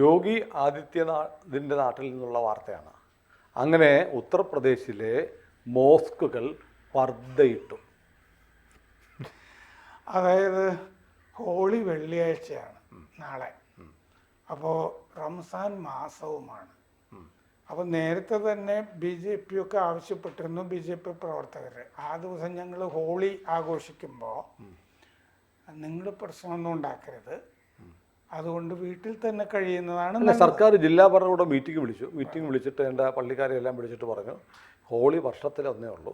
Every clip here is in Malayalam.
യോഗി ആദിത്യനാഥിൻ്റെ നാട്ടിൽ നിന്നുള്ള വാർത്തയാണ്. അങ്ങനെ ഉത്തർപ്രദേശിലെ മോസ്കുകൾ പർദ്ദയിട്ടു. അതായത് ഹോളി വെള്ളിയാഴ്ചയാണ് നാളെ. അപ്പോൾ റംസാൻ മാസവുമാണ്. അപ്പോൾ നേരത്തെ തന്നെ BJP ഒക്കെ ആവശ്യപ്പെട്ടിരുന്നു, BJP പ്രവർത്തകർ, ആ ദിവസം ഞങ്ങൾ ഹോളി ആഘോഷിക്കുമ്പോൾ നിങ്ങൾ പ്രശ്നമൊന്നും ഉണ്ടാക്കരുത്, അതുകൊണ്ട് വീട്ടിൽ തന്നെ കഴിയുന്നതാണ്. സർക്കാർ ജില്ലാ ഭരണകൂടം മീറ്റിംഗ് വിളിച്ചിട്ട് എൻ്റെ പള്ളിക്കാരെ എല്ലാം വിളിച്ചിട്ട് പറഞ്ഞു, ഹോളി വർഷത്തിലൊന്നേ ഉള്ളൂ,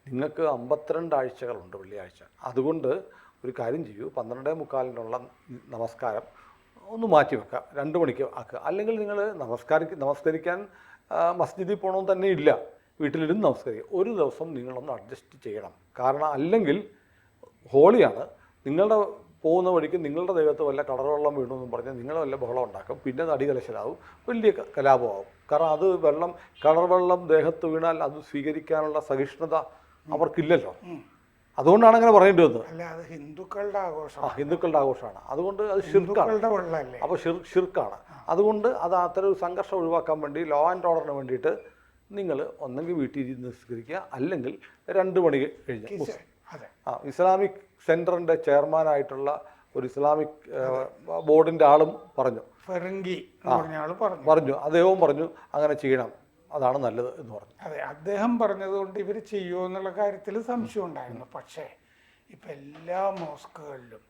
നിങ്ങൾക്ക് 52 ആഴ്ചകളുണ്ട് വെള്ളിയാഴ്ച, അതുകൊണ്ട് ഒരു കാര്യം ചെയ്യൂ, 12:45 നമസ്കാരം ഒന്ന് മാറ്റി വെക്കുക, 2 മണിക്ക് ആക്കുക. അല്ലെങ്കിൽ നിങ്ങൾ നമസ്കരിക്കാൻ മസ്ജിദിൽ പോകണമെന്ന് തന്നെ ഇല്ല, വീട്ടിലിരുന്ന് നമസ്കരിക്കുക. ഒരു ദിവസം നിങ്ങളൊന്ന് അഡ്ജസ്റ്റ് ചെയ്യണം. കാരണം അല്ലെങ്കിൽ ഹോളിയാണ്, നിങ്ങളുടെ പോകുന്ന വഴിക്ക് നിങ്ങളുടെ ദേഹത്ത് വല്ല കളർവെള്ളം വീണമെന്നും പറഞ്ഞ് നിങ്ങൾ വല്ല ബഹളം ഉണ്ടാക്കും, പിന്നെ നടികലശലാവും, വലിയ കലാപമാവും. കാരണം അത് കളർവെള്ളം ദേഹത്ത് വീണാൽ അത് സ്വീകരിക്കാനുള്ള സഹിഷ്ണുത അവർക്കില്ലല്ലോ. അതുകൊണ്ടാണ് അങ്ങനെ പറയേണ്ടി വന്നത്. ഹിന്ദുക്കളുടെ ആഘോഷമാണ്, അതുകൊണ്ട് അത് ഷിർക്കാണ്. അപ്പോൾ ഷിർക്കാണ്. അതുകൊണ്ട് അത് അത്തരം ഒരു സംഘർഷം ഒഴിവാക്കാൻ വേണ്ടി, ലോ ആൻഡ് ഓർഡറിന് വേണ്ടിയിട്ട് നിങ്ങൾ ഒന്നെങ്കിൽ വീട്ടിൽ ഇരുന്ന് നിസ്കരിക്കുക, അല്ലെങ്കിൽ 2 മണി കഴിഞ്ഞ് ഇസ്ലാമിക് സെൻറ്ററിൻ്റെ ചെയർമാനായിട്ടുള്ള ഒരു ഇസ്ലാമിക് ബോർഡിൻ്റെ ആളും പറഞ്ഞു, അദ്ദേഹവും പറഞ്ഞു അങ്ങനെ ചെയ്യണം, അതാണ് നല്ലത് എന്ന് പറഞ്ഞു. അതെ, അദ്ദേഹം പറഞ്ഞതുകൊണ്ട് ഇവർ ചെയ്യുമോ എന്നുള്ള കാര്യത്തിൽ സംശയം ഉണ്ടായിരുന്നു. പക്ഷേ ഇപ്പം എല്ലാ മോസ്കുകളിലും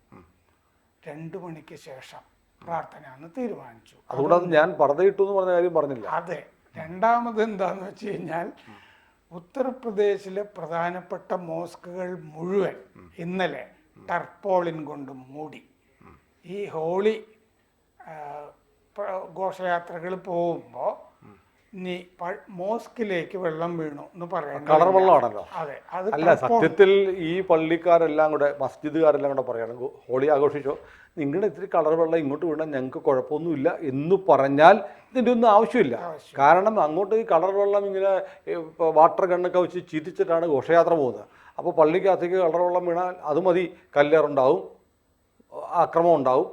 2 മണിക്ക് ശേഷം പ്രാർത്ഥനയാണെന്ന് തീരുമാനിച്ചു. അതുകൊണ്ട് ഞാൻ പർദ്ദയിട്ടു എന്ന് പറഞ്ഞ കാര്യം പറഞ്ഞില്ല. അതെ, രണ്ടാമത് എന്താന്ന് വെച്ച് കഴിഞ്ഞാൽ ഉത്തർപ്രദേശിലെ പ്രധാനപ്പെട്ട മോസ്കുകൾ മുഴുവൻ ഇന്നലെ ടർപോളിൻ കൊണ്ട് മൂടി. ഈ ഹോളി ഘോഷയാത്രകൾ പോകുമ്പോൾ ഇനി മോസ്കിലേക്ക് വെള്ളം വീണു എന്ന് പറയാൻ കളർ വെള്ളമാണല്ലോ. അതെ, അല്ല, സത്യത്തിൽ ഈ പള്ളിക്കാരെല്ലാം കൂടെ, മസ്ജിദുകാരെല്ലാം കൂടെ പറയണം, ഹോളി ആഘോഷിച്ചോ, നിങ്ങളുടെ ഇത്തിരി കളർ വെള്ളം ഇങ്ങോട്ട് വീണാൽ ഞങ്ങൾക്ക് കുഴപ്പമൊന്നുമില്ല എന്ന് പറഞ്ഞാൽ ഇതിൻ്റെ ഒന്നും ആവശ്യമില്ല. കാരണം അങ്ങോട്ട് ഈ കളർ വെള്ളം ഇങ്ങനെ വാട്ടർ ഗണ്ണൊക്കെ വെച്ച് ചീറ്റിച്ചിട്ടാണ് ഘോഷയാത്ര പോകുന്നത്. അപ്പോൾ പള്ളിക്കകത്തേക്ക് കളർ വെള്ളം വീണാൽ അത് മതി, കല്ലേറുണ്ടാവും, ആക്രമണം ഉണ്ടാവും,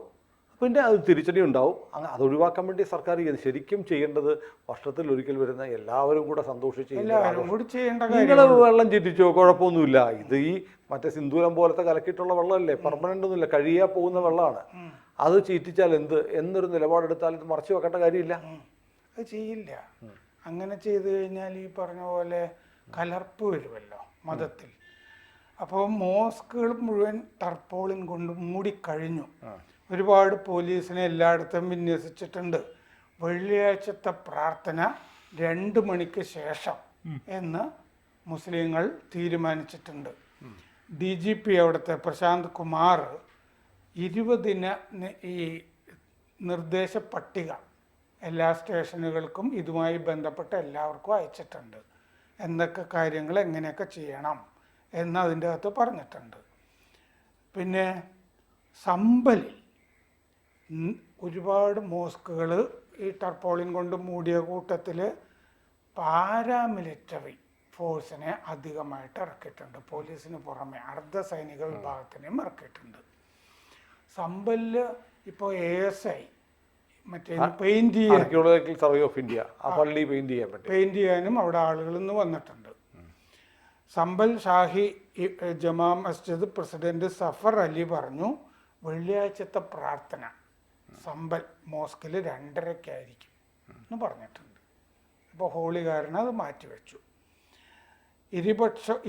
പിന്നെ അത് തിരിച്ചടി ഉണ്ടാവും. അത് ഒഴിവാക്കാൻ വേണ്ടി സർക്കാർ ശരിക്കും ചെയ്യേണ്ടത്, വർഷത്തിൽ ഒരിക്കൽ വരുന്ന എല്ലാവരും കൂടെ സന്തോഷിച്ച് നിങ്ങൾ വെള്ളം ചീറ്റിച്ചോ, കുഴപ്പമൊന്നുമില്ല, ഇത് ഈ മറ്റേ സിന്ദൂരം പോലത്തെ കലക്കിയിട്ടുള്ള വെള്ളമല്ലേ, പെർമനൻ്റ് ഒന്നുമില്ല, കഴിയാൻ പോകുന്ന വെള്ളമാണ്, അത് ചീറ്റിച്ചാൽ എന്നൊരു നിലപാടെടുത്താൽ ഇത് മറച്ചു വെക്കേണ്ട കാര്യമില്ല. അത് ചെയ്യില്ല. അങ്ങനെ ചെയ്തു കഴിഞ്ഞാൽ ഈ പറഞ്ഞ പോലെ കലർപ്പ് വരുമല്ലോ മതത്തിൽ. അപ്പോൾ മോസ്കുകൾ മുഴുവൻ ടർപോളിൻ കൊണ്ട് മൂടിക്കഴിഞ്ഞു. ഒരുപാട് പോലീസിനെ എല്ലായിടത്തും വിന്യസിച്ചിട്ടുണ്ട്. വെള്ളിയാഴ്ചത്തെ പ്രാർത്ഥന 2 മണിക്ക് ശേഷം എന്ന് മുസ്ലിങ്ങൾ തീരുമാനിച്ചിട്ടുണ്ട്. DGP അവിടുത്തെ പ്രശാന്ത് കുമാർ 20 ഈ നിർദ്ദേശ പട്ടിക എല്ലാ സ്റ്റേഷനുകൾക്കും ഇതുമായി ബന്ധപ്പെട്ട എല്ലാവർക്കും അയച്ചിട്ടുണ്ട്. എന്തൊക്കെ കാര്യങ്ങൾ എങ്ങനെയൊക്കെ ചെയ്യണം എന്ന് അതിൻ്റെ അകത്ത് പറഞ്ഞിട്ടുണ്ട്. പിന്നെ സമ്പലിൽ ഒരുപാട് മോസ്കുകൾ ഈ ടർപോളിൻ കൊണ്ട് മൂടിയ കൂട്ടത്തിൽ പാരാമിലിറ്ററി ഫോഴ്സിനെ അധികമായിട്ട് ഇറക്കിയിട്ടുണ്ട്. പോലീസിന് പുറമെ അർദ്ധ സൈനിക വിഭാഗത്തിനെയും ഇറക്കിയിട്ടുണ്ട്. സമ്പലിൽ ഇപ്പോൾ ASI മറ്റേ പെയിന്റ് ചെയ്യാനും അവിടെ ആളുകളിൽ നിന്ന് വന്നിട്ടുണ്ട്. സമ്പൽ ഷാഹി ജമാ മസ്ജിദ് പ്രസിഡന്റ് സഫർ അലി പറഞ്ഞു, വെള്ളിയാഴ്ചത്തെ പ്രാർത്ഥന സമ്പൽ മോസ്കിൽ 2:30-ക്കായിരിക്കും എന്ന് പറഞ്ഞിട്ടുണ്ട്. അപ്പോൾ ഹോളി കാരണം അത് മാറ്റിവെച്ചു.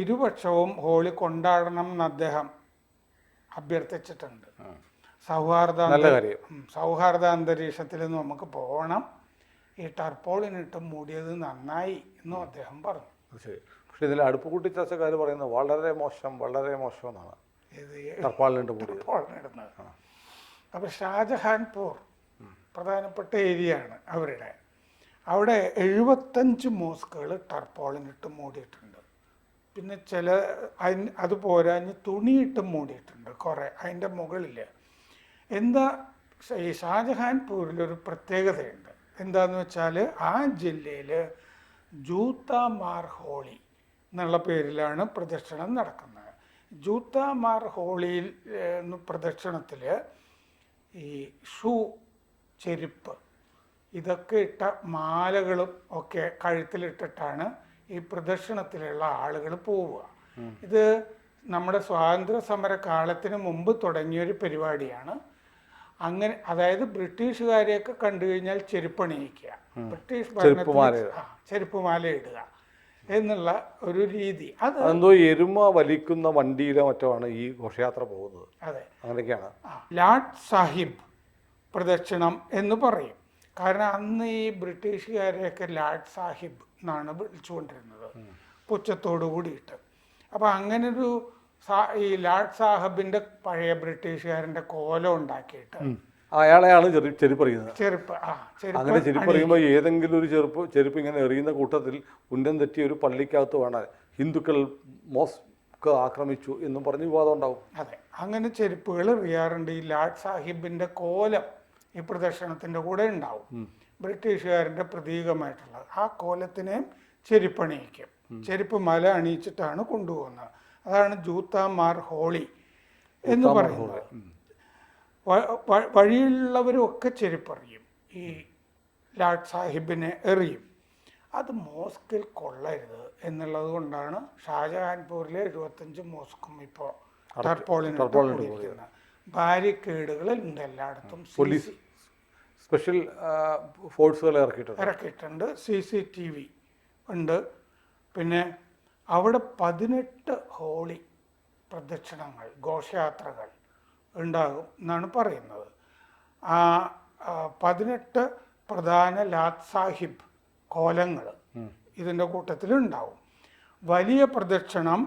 ഇരുപക്ഷവും ഹോളി കൊണ്ടാടണം എന്ന് അദ്ദേഹം അഭ്യർത്ഥിച്ചിട്ടുണ്ട്. സൗഹാർദ്ദ അന്തരീക്ഷത്തിൽ നമുക്ക് പോകണം, ഈ ടർപോളിനിട്ട് മൂടിയത് നന്നായി എന്നും അദ്ദേഹം പറഞ്ഞു. ശരി, പക്ഷെ ഇതിൽ അടുപ്പ് കൂട്ടി ചർച്ചക്കാർ പറയുന്നത് വളരെ മോശം എന്നാണ് ടർപോളിനിടുന്നത്. അപ്പോൾ ഷാജഹാൻപൂർ പ്രധാനപ്പെട്ട ഏരിയയാണ് അവരുടെ. അവിടെ 75 മോസ്കുകൾ ടർപോളിനിട്ട് മൂടിയിട്ടുണ്ട്. പിന്നെ അത് പോരാഞ്ഞ് തുണിയിട്ട് മൂടിയിട്ടുണ്ട് കുറേ അതിൻ്റെ മുകളിൽ. എന്താ ഈ ഷാജഹാൻപൂരിലൊരു പ്രത്യേകതയുണ്ട്. എന്താണെന്ന് വെച്ചാൽ ആ ജില്ലയിൽ ജൂത്താമാർ ഹോളി എന്നുള്ള പേരിലാണ് പ്രദക്ഷിണം നടക്കുന്നത്. ജൂത്താമാർ ഹോളിയിൽ പ്രദക്ഷിണത്തിൽ ഈ ചെരുപ്പ് ഇതൊക്കെ ഇട്ട മാലകളും ഒക്കെ കഴുത്തിലിട്ടിട്ടാണ് ഈ പ്രദക്ഷിണത്തിലുള്ള ആളുകൾ പോവുക. ഇത് നമ്മുടെ സ്വാതന്ത്ര്യ സമര കാലത്തിന് മുമ്പ് തുടങ്ങിയൊരു പരിപാടിയാണ്. അങ്ങനെ അതായത് ബ്രിട്ടീഷുകാരെയൊക്കെ കണ്ടു കഴിഞ്ഞാൽ ചെരുപ്പണിയിക്കുക, ബ്രിട്ടീഷ് ഭരണത്തിൽ ചെരുപ്പുമാല ഇടുക എന്നുള്ള ഒരു രീതി. അത് എന്തോ എരുമ വലിക്കുന്ന വണ്ടിയിലോ മറ്റോ ആണ് ഈ ഘോഷയാത്ര പോകുന്നത്. അതെ, അങ്ങനെയൊക്കെയാണ്. ലാഡ് സാഹിബ് പ്രദക്ഷിണം എന്ന് പറയും. കാരണം അന്ന് ഈ ബ്രിട്ടീഷുകാരെയൊക്കെ ലാഡ് സാഹിബ് എന്നാണ് വിളിച്ചുകൊണ്ടിരുന്നത്, പുച്ഛത്തോടു കൂടിയിട്ട്. അപ്പം അങ്ങനൊരു ഈ ലാഡ് സാഹിബിന്റെ പഴയ ബ്രിട്ടീഷുകാരൻ്റെ കോലം ഉണ്ടാക്കിയിട്ട് അയാളെയാണ് ചെരുപ്പറിയുന്നത്. ചെരുപ്പ് അങ്ങനെ ചെരുപ്പറിയുമ്പോൾ ഏതെങ്കിലും ഒരു ചെരുപ്പ് ഇങ്ങനെ എറിയുന്ന കൂട്ടത്തിൽ ഉന്നം തെറ്റിയ ഒരു പള്ളിക്കകത്ത് വേണം ഹിന്ദുക്കൾ മോസ്ക് ആക്രമിച്ചു എന്നും പറഞ്ഞ് വിവാദം ഉണ്ടാവും. അതെ, അങ്ങനെ ചെരുപ്പുകൾ എറിയാറുണ്ട്. ഈ ലാഡ് സാഹിബിന്റെ കോലം ഈ പ്രദർശനത്തിന്റെ കൂടെ ഉണ്ടാവും, ബ്രിട്ടീഷുകാരൻ്റെ പ്രതീകമായിട്ടുള്ളത്. ആ കോലത്തിനെയും ചെരുപ്പണിയിക്കും, ചെരുപ്പ് മല അണിയിച്ചിട്ടാണ് കൊണ്ടുപോകുന്നത്. അതാണ് ജൂത്താമാർ ഹോളി എന്ന് പറയുന്നത്. വഴിയുള്ളവരൊക്കെ ചെരുപ്പറിയും, ഈ ലാഡ് സാഹിബിനെ എറിയും. അത് മോസ്കിൽ കൊള്ളരുത് എന്നുള്ളത് കൊണ്ടാണ് ഷാജഹാൻപൂരിലെ 75 മോസ്കും ഇപ്പോൾ ടർപോളിന് ബാരിക്കേഡുകൾ ഉണ്ട് എല്ലായിടത്തും. പോലീസ് സ്പെഷ്യൽ ഫോഴ്സുകൾ ഇറക്കിയിട്ടുണ്ട്, CCTV ഉണ്ട്. പിന്നെ അവിടെ 18 ഹോളി പ്രദക്ഷിണങ്ങൾ, ഘോഷയാത്രകൾ ഉണ്ടാകും എന്നാണ് പറയുന്നത്. 18 പ്രധാന ലാഡ് സാഹിബ് കോലങ്ങൾ ഇതിൻ്റെ കൂട്ടത്തിലുണ്ടാവും. വലിയ പ്രദക്ഷിണം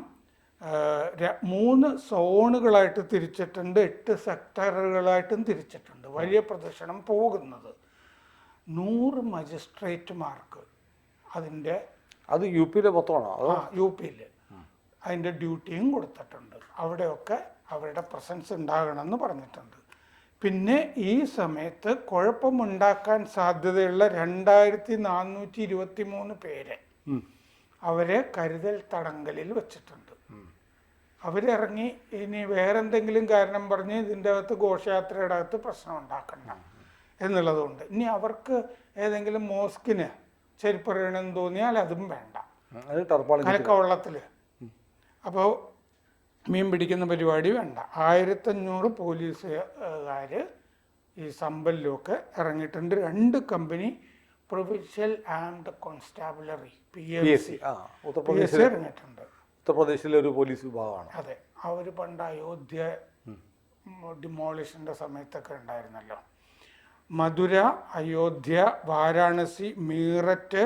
3 സോണുകളായിട്ട് തിരിച്ചിട്ടുണ്ട്, 8 സെക്ടറുകളായിട്ടും തിരിച്ചിട്ടുണ്ട്. വലിയ പ്രദക്ഷിണം പോകുന്നത് 100 മജിസ്ട്രേറ്റുമാർക്ക് അതിൻ്റെ അത് UP-യിലെ മൊത്തമാണോ? UP-യിൽ അതിൻ്റെ ഡ്യൂട്ടിയും കൊടുത്തിട്ടുണ്ട്. അവിടെയൊക്കെ അവരുടെ പ്രസൻസ് ഉണ്ടാകണമെന്ന് പറഞ്ഞിട്ടുണ്ട്. പിന്നെ ഈ സമയത്ത് കുഴപ്പമുണ്ടാക്കാൻ സാധ്യതയുള്ള 2423 പേരെ അവരെ കരുതൽ തടങ്കലിൽ വെച്ചിട്ടുണ്ട്. അവരിറങ്ങി ഇനി വേറെന്തെങ്കിലും കാരണം പറഞ്ഞ് ഇതിൻ്റെ അകത്ത് ഘോഷയാത്രയുടെ അകത്ത് പ്രശ്നം ഉണ്ടാക്കണ്ട എന്നുള്ളതുകൊണ്ട് ഇനി അവർക്ക് ഏതെങ്കിലും മോസ്കിന് ചെരുപ്പറിയണമെന്ന് തോന്നിയാൽ അതും വേണ്ട, കലക്കവെള്ളത്തിൽ. അപ്പോൾ മീൻ പിടിക്കുന്ന പരിപാടി വേണ്ട. 1500 പോലീസുകാർ ഈ സമ്പലിലൊക്കെ ഇറങ്ങിയിട്ടുണ്ട്. 2 company provincial armed constabulary PFC ഇറങ്ങിയിട്ടുണ്ട്. ഉത്തർപ്രദേശിലെ ഒരു പോലീസ് വിഭാഗമാണ്. അതെ, അവർ പണ്ട് അയോധ്യ ഡിമോളിഷൻ്റെ സമയത്തൊക്കെ ഉണ്ടായിരുന്നല്ലോ. മധുര, അയോധ്യ, വാരാണസി, മീററ്റ്,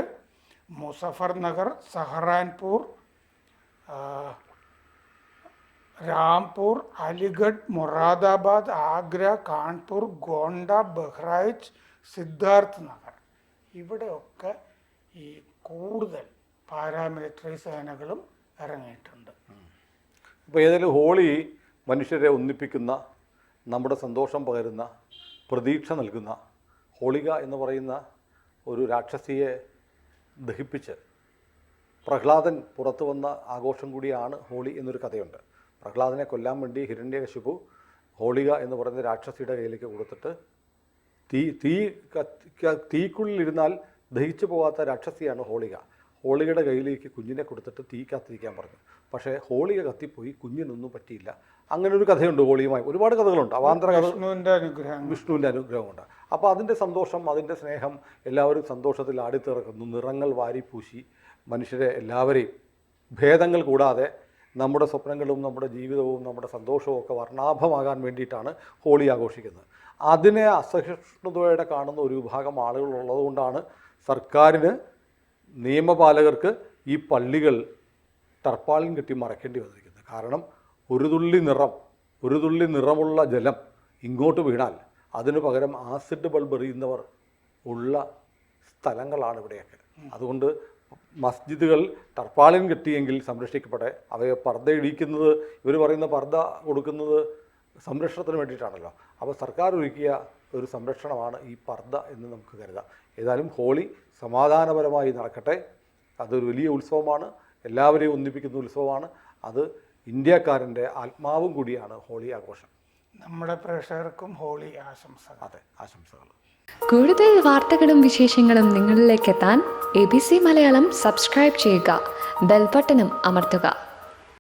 മുസഫർ നഗർ, സഹറാൻപൂർ, രാംപൂർ, അലിഗഡ്, മൊറാദാബാദ്, ആഗ്ര, കാൺപൂർ, ഗോണ്ട, ബഹ്റൈച്ച്, സിദ്ധാർത്ഥ് നഗർ, ഇവിടെയൊക്കെ ഈ കൂടുതൽ പാരാമിലിറ്ററി സേനകളും ഇറങ്ങിയിട്ടുണ്ട്. ഇപ്പോൾ ഏതായാലും ഹോളി മനുഷ്യരെ ഒന്നിപ്പിക്കുന്ന, നമ്മുടെ സന്തോഷം പകരുന്ന, പ്രതീക്ഷ നൽകുന്ന, ഹോളിക എന്ന് പറയുന്ന ഒരു രാക്ഷസിയെ ദഹിപ്പിച്ച് പ്രഹ്ലാദൻ പുറത്തു വന്ന ആഘോഷം കൂടിയാണ് ഹോളി എന്നൊരു കഥയുണ്ട്. പ്രഹ്ലാദനെ കൊല്ലാൻ വേണ്ടി ഹിരണ്യകശിപു ഹോളിക എന്ന് പറയുന്ന രാക്ഷസിയുടെ കയ്യിലേക്ക് കൊടുത്തിട്ട് തീക്കുള്ളിലിരുന്നാൽ ദഹിച്ചു പോകാത്ത രാക്ഷസിയാണ് ഹോളിക. ഹോളികയുടെ കയ്യിലേക്ക് കുഞ്ഞിനെ കൊടുത്തിട്ട് തീ കാത്തിരിക്കാൻ പറഞ്ഞു. പക്ഷേ ഹോളിക കത്തിപ്പോയി, കുഞ്ഞിനൊന്നും പറ്റിയില്ല. അങ്ങനെ ഒരു കഥയുണ്ട് ഹോളിയുമായി. ഒരുപാട് കഥകളുണ്ട്, അവാന്തര കഥ. വിഷ്ണുവിൻ്റെ അനുഗ്രഹമുണ്ട്. അപ്പോൾ അതിൻ്റെ സന്തോഷം, അതിൻ്റെ സ്നേഹം, എല്ലാവരും സന്തോഷത്തിൽ ആടിത്തിറക്കുന്നു. നിറങ്ങൾ വാരിപ്പൂശി മനുഷ്യരെ എല്ലാവരെയും ഭേദങ്ങൾ കൂടാതെ നമ്മുടെ സ്വപ്നങ്ങളും നമ്മുടെ ജീവിതവും നമ്മുടെ സന്തോഷവും ഒക്കെ വർണ്ണാഭമാകാൻ വേണ്ടിയിട്ടാണ് ഹോളി ആഘോഷിക്കുന്നത്. അതിനെ അസഹിഷ്ണുതയോടെ കാണുന്ന ഒരു വിഭാഗം ആളുകൾ ഉള്ളതുകൊണ്ടാണ് സർക്കാരിന്, നിയമപാലകർക്ക് ഈ പള്ളികൾ ടർപ്പാളിൻ കെട്ടി മറയ്ക്കേണ്ടി വന്നിരിക്കുന്നത്. കാരണം ഒരു തുള്ളി നിറമുള്ള ജലം ഇങ്ങോട്ട് വീണാൽ അതിനു പകരം ആസിഡ് ബൾബ് എറിയുന്നവർ ഉള്ള സ്ഥലങ്ങളാണ് ഇവിടെയൊക്കെ. അതുകൊണ്ട് മസ്ജിദുകൾ ടർപ്പാളിൻ കെട്ടിയെങ്കിൽ സംരക്ഷിക്കപ്പെടെ. അവയെ പർദ്ദ ഇടിക്കുന്നത്, ഇവർ പറയുന്ന പർദ്ദ കൊടുക്കുന്നത് സംരക്ഷണത്തിന് വേണ്ടിയിട്ടാണല്ലോ. അപ്പോൾ സർക്കാർ ഒരുക്കിയ ഒരു സംരക്ഷണമാണ് ഈ പർദ്ദ എന്ന് നമുക്ക് കരുതാം. ഏതായാലും ഹോളി സമാധാനപരമായി നടക്കട്ടെ. അതൊരു വലിയ ഉത്സവമാണ്, എല്ലാവരെയും ഒന്നിപ്പിക്കുന്ന ഉത്സവമാണ്. അത് ഇന്ത്യക്കാരൻ്റെ ആത്മാവും കൂടിയാണ് ഹോളി ആഘോഷം. നമ്മുടെ പ്രേക്ഷകർക്കും ഹോളി ആശംസകൾ. അതെ, ആശംസകൾ. കൂടുതൽ വാർത്തകളും വിശേഷങ്ങളും നിങ്ങളിലേക്ക് എത്താൻ ABC മലയാളം സബ്സ്ക്രൈബ് ചെയ്യുക, ബെൽബട്ടനും അമർത്തുക.